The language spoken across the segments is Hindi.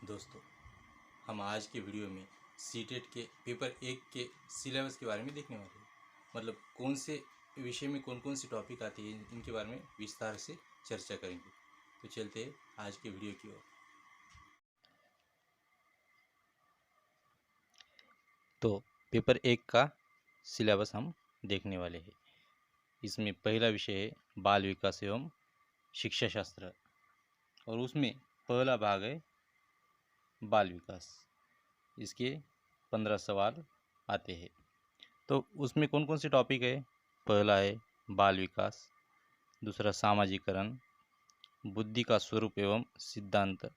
दोस्तों, हम आज के वीडियो में सीटेट के पेपर 1 के सिलेबस के बारे में देखने वाले हैं। मतलब कौन से विषय में कौन कौन सी टॉपिक आती है, इनके बारे में विस्तार से चर्चा करेंगे। तो चलते हैं आज के वीडियो की ओर। तो पेपर 1 का सिलेबस हम देखने वाले हैं। इसमें पहला विषय है बाल विकास एवं शिक्षा शास्त्र, और उसमें पहला भाग है बाल विकास। इसके 15 सवाल आते हैं। तो उसमें कौन कौन से टॉपिक है? पहला है बाल विकास, दूसरा सामाजिकरण, बुद्धि का स्वरूप एवं सिद्धांत,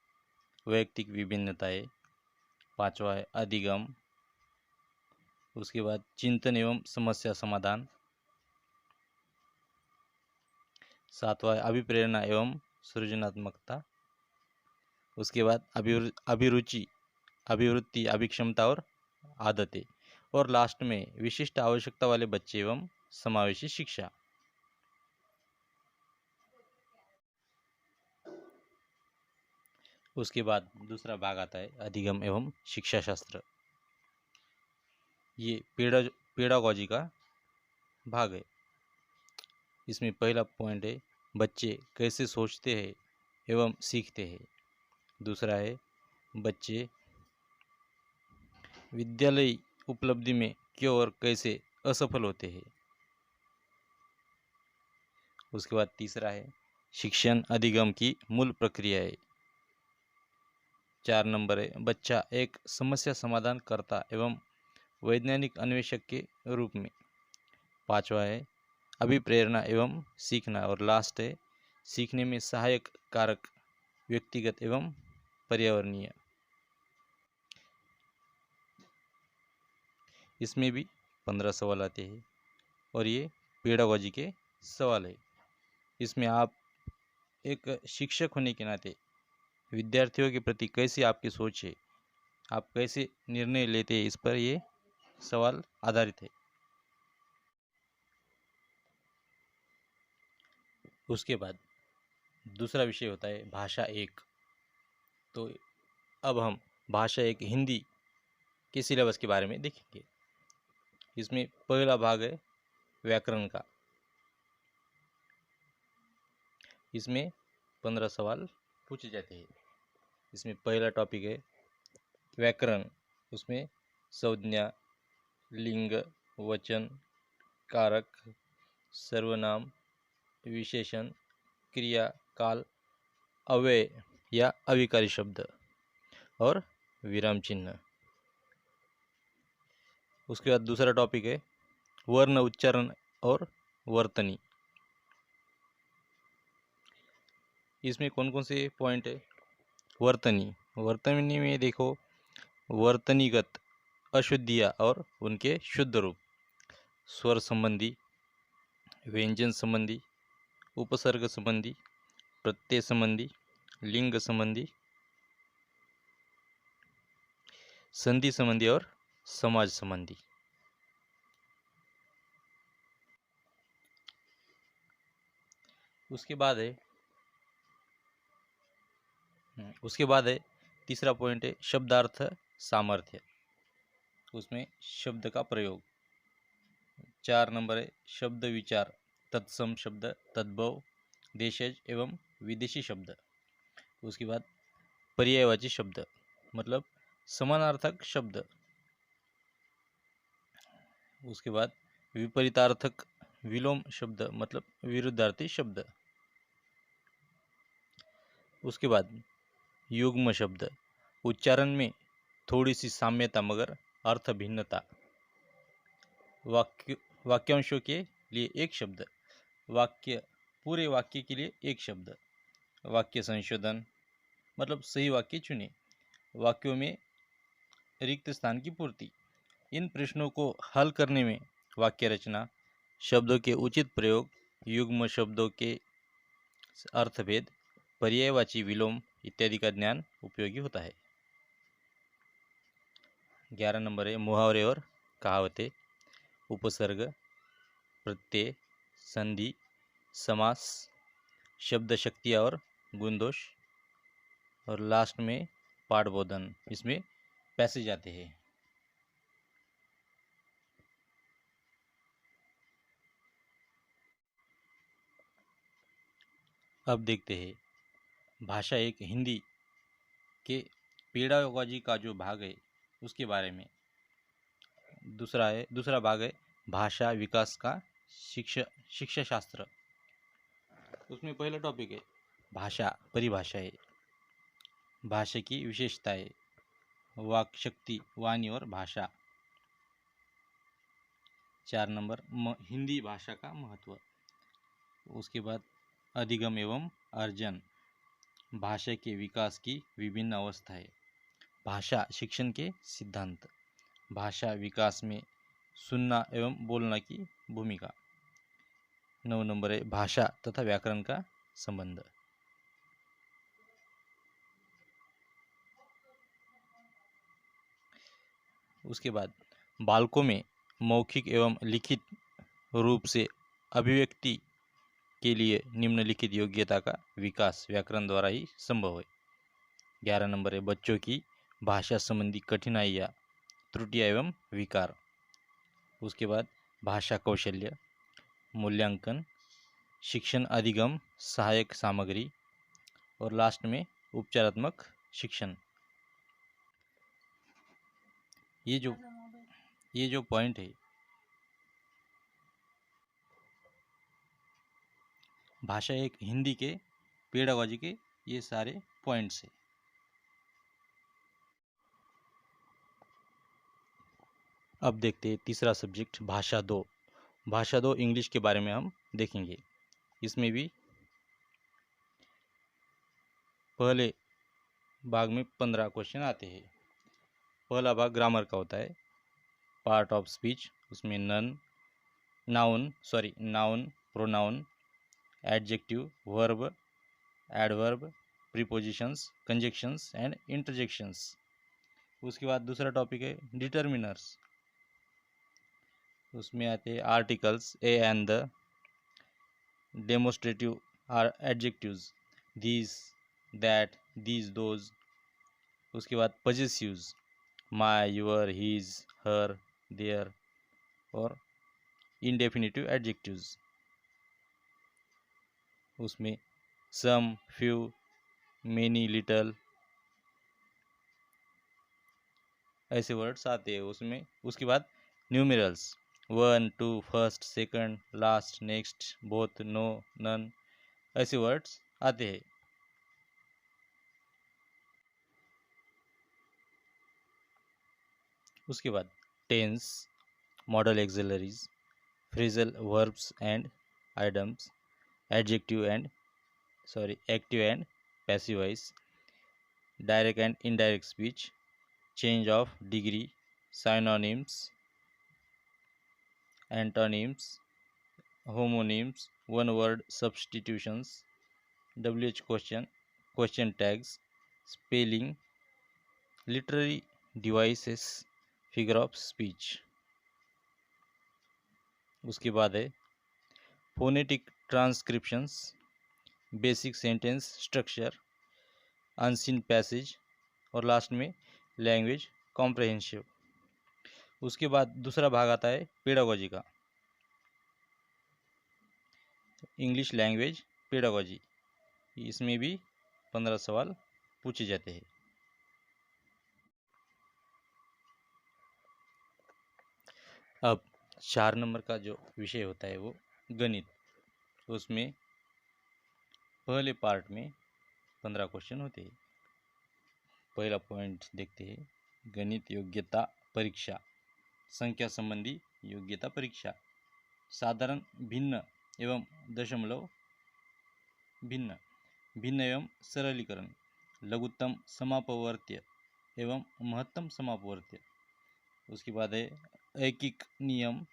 वैयक्तिक विभिन्नताएं, पांचवा है अधिगम, उसके बाद चिंतन एवं समस्या समाधान, सातवां है अभिप्रेरणा एवं सृजनात्मकता, उसके बाद अभिरुचि, अभिवृत्ति, अभिक्षमता और आदतें, और लास्ट में विशिष्ट आवश्यकता वाले बच्चे एवं समावेशी शिक्षा। उसके बाद दूसरा भाग आता है अधिगम एवं शिक्षा शास्त्र। ये पेडागॉजी का भाग है। इसमें पहला पॉइंट है बच्चे कैसे सोचते हैं एवं सीखते हैं। दूसरा है बच्चे विद्यालय उपलब्धि में क्यों और कैसे असफल होते हैं। उसके बाद तीसरा है शिक्षण अधिगम की मूल प्रक्रियाएं। 4 नंबर है बच्चा एक समस्या समाधान करता एवं वैज्ञानिक अन्वेषक के रूप में। 5वां है अभिप्रेरणा एवं सीखना, और लास्ट है सीखने में सहायक कारक व्यक्तिगत एवं पर्यावरणीय। इसमें भी 15 सवाल आते हैं, और ये पेडागॉजी के सवाल है। इसमें आप एक शिक्षक होने के नाते विद्यार्थियों के प्रति कैसी आपकी सोच है, आप कैसे निर्णय लेते हैं, इस पर ये सवाल आधारित है। उसके बाद दूसरा विषय होता है भाषा 1। तो अब हम भाषा 1 हिंदी के सिलेबस के बारे में देखेंगे। इसमें पहला भाग है व्याकरण का। इसमें 15 सवाल पूछे जाते हैं। इसमें पहला टॉपिक है व्याकरण। उसमें संज्ञा, लिंग, वचन, कारक, सर्वनाम, विशेषण, क्रिया, काल, अव्यय या अविकारी शब्द और विराम चिन्ह। उसके बाद दूसरा टॉपिक है वर्ण, उच्चारण और वर्तनी। इसमें कौन कौन से पॉइंट है? वर्तनी में देखो वर्तनीगत अशुद्धियाँ और उनके शुद्ध रूप, स्वर संबंधी, व्यंजन संबंधी, उपसर्ग संबंधी, प्रत्यय संबंधी, लिंग संबंधी, संधि संबंधी और समाज संबंधी। उसके बाद है तीसरा पॉइंट है शब्दार्थ सामर्थ्य। उसमें शब्द का प्रयोग। 4 नंबर है शब्द विचार, तत्सम शब्द, तद्भव, देशज एवं विदेशी शब्द। उसके बाद पर्यायवाची शब्द मतलब समानार्थक शब्द। उसके बाद विपरीतार्थक विलोम शब्द मतलब विरुद्धार्थी शब्द। उसके बाद युग्म शब्द, उच्चारण में थोड़ी सी साम्यता मगर अर्थ भिन्नता। वाक्यांशों के लिए एक शब्द, पूरे वाक्य के लिए एक शब्द। वाक्य संशोधन मतलब सही वाक्य चुने, वाक्यों में रिक्त स्थान की पूर्ति। इन प्रश्नों को हल करने में वाक्य रचना, शब्दों के उचित प्रयोग, युग्म शब्दों के अर्थभेद, पर्यायवाची विलोम इत्यादि का ज्ञान उपयोगी होता है। 11 नंबर है मुहावरे और कहावतें, उपसर्ग, प्रत्यय, संधि, समास, शब्द शक्तियाँ और गुण दोष, और लास्ट में पाठबोधन, इसमें पैसेज आते हैं। अब देखते हैं भाषा एक हिंदी के पेडागोजी का जो भाग है उसके बारे में। दूसरा भाग है भाषा विकास का शिक्षा शास्त्र। उसमें पहला टॉपिक है भाषा परिभाषाएं, भाषा की विशेषताएं, वाक शक्ति, वाणी और भाषा। 4 नंबर हिंदी भाषा का महत्व। उसके बाद अधिगम एवं अर्जन, भाषा के विकास की विभिन्न अवस्थाएं, भाषा शिक्षण के सिद्धांत, भाषा विकास में सुनना एवं बोलना की भूमिका। 9 नंबर है भाषा तथा व्याकरण का संबंध। उसके बाद बालकों में मौखिक एवं लिखित रूप से अभिव्यक्ति के लिए निम्नलिखित योग्यता का विकास व्याकरण द्वारा ही संभव है। 11 नंबर है बच्चों की भाषा संबंधी कठिनाइयाँ, त्रुटियाँ एवं विकार। उसके बाद भाषा कौशल्य, मूल्यांकन, शिक्षण अधिगम, सहायक सामग्री और लास्ट में उपचारात्मक शिक्षण। ये जो पॉइंट है भाषा एक हिंदी के पेडागोजी के ये सारे पॉइंट्स है। अब देखते हैं तीसरा सब्जेक्ट भाषा 2। भाषा 2 इंग्लिश के बारे में हम देखेंगे। इसमें भी पहले भाग में 15 क्वेश्चन आते हैं। पहला भाग ग्रामर का होता है, पार्ट ऑफ स्पीच। उसमें noun, pronoun, adjective, verb, adverb, prepositions, conjunctions and interjections. उसके बाद दूसरा टॉपिक है डिटर्मिनर्स। उसमें आते हैं articles, a and the, demonstrative adjectives, these, that, these, those. उसके बाद possessives, my, your, his, her, their और इंडेफिनिटिव एडजेक्टिव्स। उसमें सम, फ्यू, मेनी, लिटल ऐसे वर्ड्स आते हैं उसमें। उसके बाद numerals 1, 2, first, second, last, next, both, no, none ऐसे वर्ड्स आते हैं। उसके बाद tense, modal auxiliaries, phrasal verbs and idioms, active and passive voice, direct and indirect speech, change of degree, synonyms, antonyms, homonyms, one word substitutions, WH question tags, spelling, literary devices, figure of speech. उसके बाद है phonetic transcriptions, basic sentence structure, unseen passage और लास्ट में लैंग्वेज कॉम्प्रहेंसिव। उसके बाद दूसरा भाग आता है पेडागोजी का, इंग्लिश लैंग्वेज पेडागोजी। इसमें भी 15 सवाल पूछे जाते हैं। अब 4 नंबर का जो विषय होता है वो गणित। उसमें पहले पार्ट में 15 क्वेश्चन होते हैं। पहला पॉइंट देखते हैं, गणित योग्यता परीक्षा, संख्या संबंधी योग्यता परीक्षा, साधारण भिन्न एवं दशमलव भिन्न, भिन्न एवं सरलीकरण, लघुत्तम समापवर्त्य एवं महत्तम समापवर्त्य। उसके बाद है ऐकिक नियम,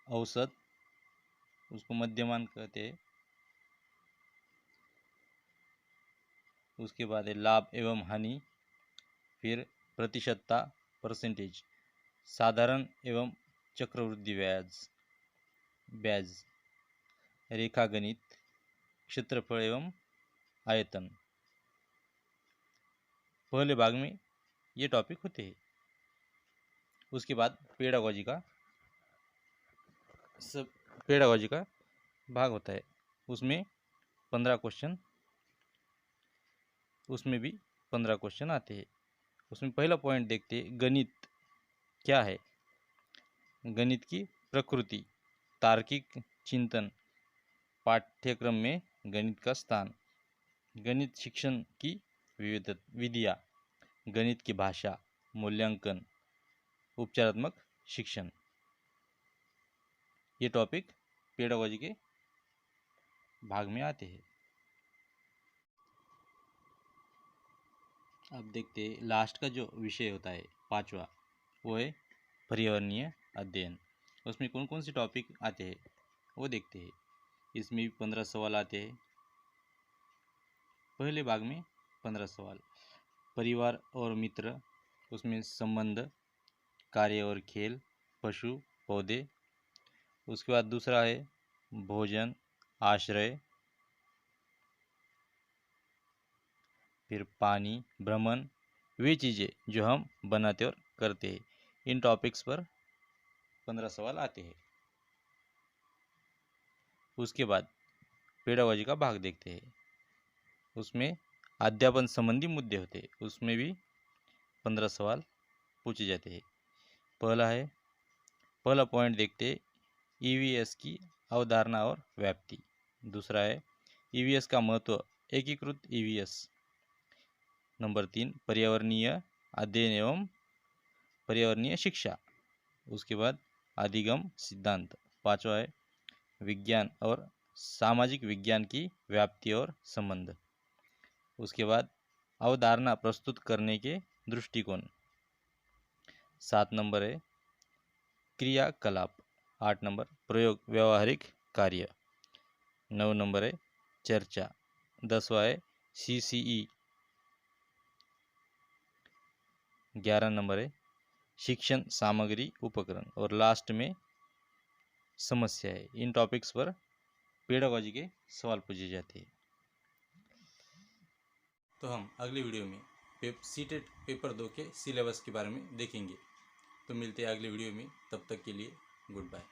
औसत, उसको मध्यमान कहते हैं। उसके बाद है लाभ एवं हानि, फिर प्रतिशतता, परसेंटेज, साधारण एवं चक्रवृद्धि ब्याज, रेखागणित, क्षेत्रफल एवं आयतन। पहले भाग में ये टॉपिक होते हैं। उसके बाद पेडागोजी का भाग होता है, उसमें 15 क्वेश्चन, उसमें भी 15 क्वेश्चन आते हैं। उसमें पहला पॉइंट देखते हैं, गणित क्या है। गणित की प्रकृति, तार्किक चिंतन, पाठ्यक्रम में गणित का स्थान, गणित शिक्षण की विधियाँ, गणित की भाषा, मूल्यांकन, उपचारात्मक शिक्षण, ये टॉपिक पेडागोजी के भाग में आते हैं। अब देखते हैं लास्ट का जो विषय होता है 5वां, वो है पर्यावरणीय अध्ययन। उसमें कौन कौन से टॉपिक आते हैं वो देखते हैं। इसमें भी 15 सवाल आते हैं। पहले भाग में 15 सवाल, परिवार और मित्र, उसमें संबंध, कार्य और खेल, पशु, पौधे। उसके बाद दूसरा है भोजन, आश्रय, फिर पानी, भ्रमण, वे चीज़ें जो हम बनाते और करते हैं। इन टॉपिक्स पर 15 सवाल आते हैं। उसके बाद पेडागोजी का भाग देखते हैं, उसमें अध्यापन संबंधी मुद्दे होते हैं। उसमें भी 15 सवाल पूछे जाते हैं। पहला पॉइंट देखते हैं, ईवीएस की अवधारणा और व्याप्ति। दूसरा है ईवीएस का महत्व, एकीकृत ईवीएस। नंबर 3, पर्यावरणीय अध्ययन एवं पर्यावरणीय शिक्षा। उसके बाद अधिगम सिद्धांत। 5वां है विज्ञान और सामाजिक विज्ञान की व्याप्ति और संबंध। उसके बाद अवधारणा प्रस्तुत करने के दृष्टिकोण। 7 नंबर है क्रियाकलाप। 8 नंबर प्रयोग व्यावहारिक कार्य। 9 नंबर है चर्चा। 10वां है CCE। 11 नंबर है शिक्षण सामग्री उपकरण। और लास्ट में समस्या है। इन टॉपिक्स पर पेडागोजी के सवाल पूछे जाते हैं। तो हम अगली वीडियो में सीटेट पेपर 2 के सिलेबस के बारे में देखेंगे। तो मिलते हैं अगली वीडियो में, तब तक के लिए गुड बाय।